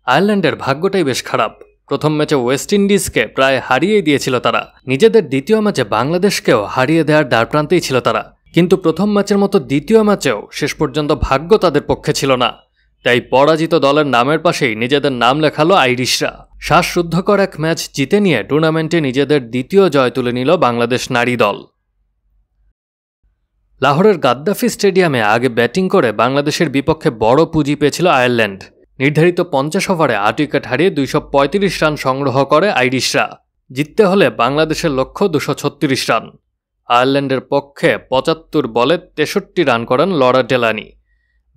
আয়ারল্যান্ডের ভাগ্যটাই বেশ খারাপ। প্রথম ম্যাচে ওয়েস্ট ইন্ডিজকে প্রায় হারিয়েই দিয়েছিল তারা। নিজেদের দ্বিতীয় ম্যাচে বাংলাদেশকেও হারিয়ে দেওয়ার দ্বারপ্রান্তেই ছিল তারা। কিন্তু প্রথম ম্যাচের মতো দ্বিতীয় ম্যাচেও শেষ পর্যন্ত ভাগ্য তাদের পক্ষে ছিল না। তাই পরাজিত দলের নামের পাশেই নিজেদের নাম লেখালো আইরিশরা। শ্বাসরুদ্ধকর এক ম্যাচ জিতে নিয়ে টুর্নামেন্টে নিজেদের দ্বিতীয় জয় তুলে নিল বাংলাদেশ নারী দল। লাহোরের গাদ্দাফি স্টেডিয়ামে আগে ব্যাটিং করে বাংলাদেশের বিপক্ষে বড় পুঁজি পেয়েছিল আয়ারল্যান্ড। নির্ধারিত 50 ওভারে 8 উইকেট হারিয়ে 235 রান সংগ্রহ করে আইরিশরা। জিততে হলে বাংলাদেশের লক্ষ্য 236 রান। আয়ারল্যান্ডের পক্ষে 75 বলে 63 রান করেন লরা ডেলানি।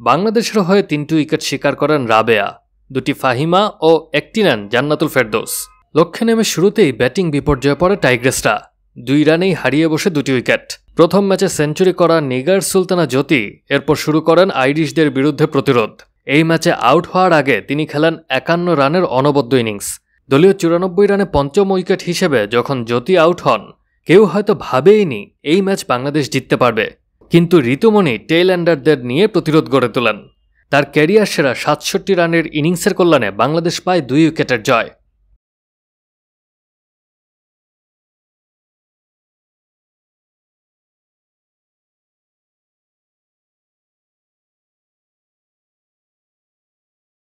বাংলাদেশের হয়ে 3টি উইকেট শিকার করেন রাবেয়া, 2টি ফাহিমা ও 1টি নেন জান্নাতুল ফেরদৌস। লক্ষ্যে নেমে শুরুতেই ব্যাটিং বিপর্যয়ে পড়ে টাইগ্রেসরা। 2 রানেই হারিয়ে বসে 2টি উইকেট। প্রথম ম্যাচে সেঞ্চুরি করা নিগার সুলতানা জ্যোতি এরপর শুরু করেন আইরিশদের বিরুদ্ধে প্রতিরোধ। এই ম্যাচে আউট হওয়ার আগে তিনি খেলেন 51 রানের অনবদ্য ইনিংস। দলীয় 94 রানে পঞ্চম উইকেট হিসেবে যখন জ্যোতি আউট হন, কেউ হয়তো ভাবেইনি এই ম্যাচ বাংলাদেশ জিততে পারবে। কিন্তু ঋতুমণি টেইল এন্ডারদের নিয়ে প্রতিরোধ গড়ে তোলেন। তার ক্যারিয়ার সেরা 67 রানের ইনিংসের কল্যাণে বাংলাদেশ পায় 2 উইকেটের জয়।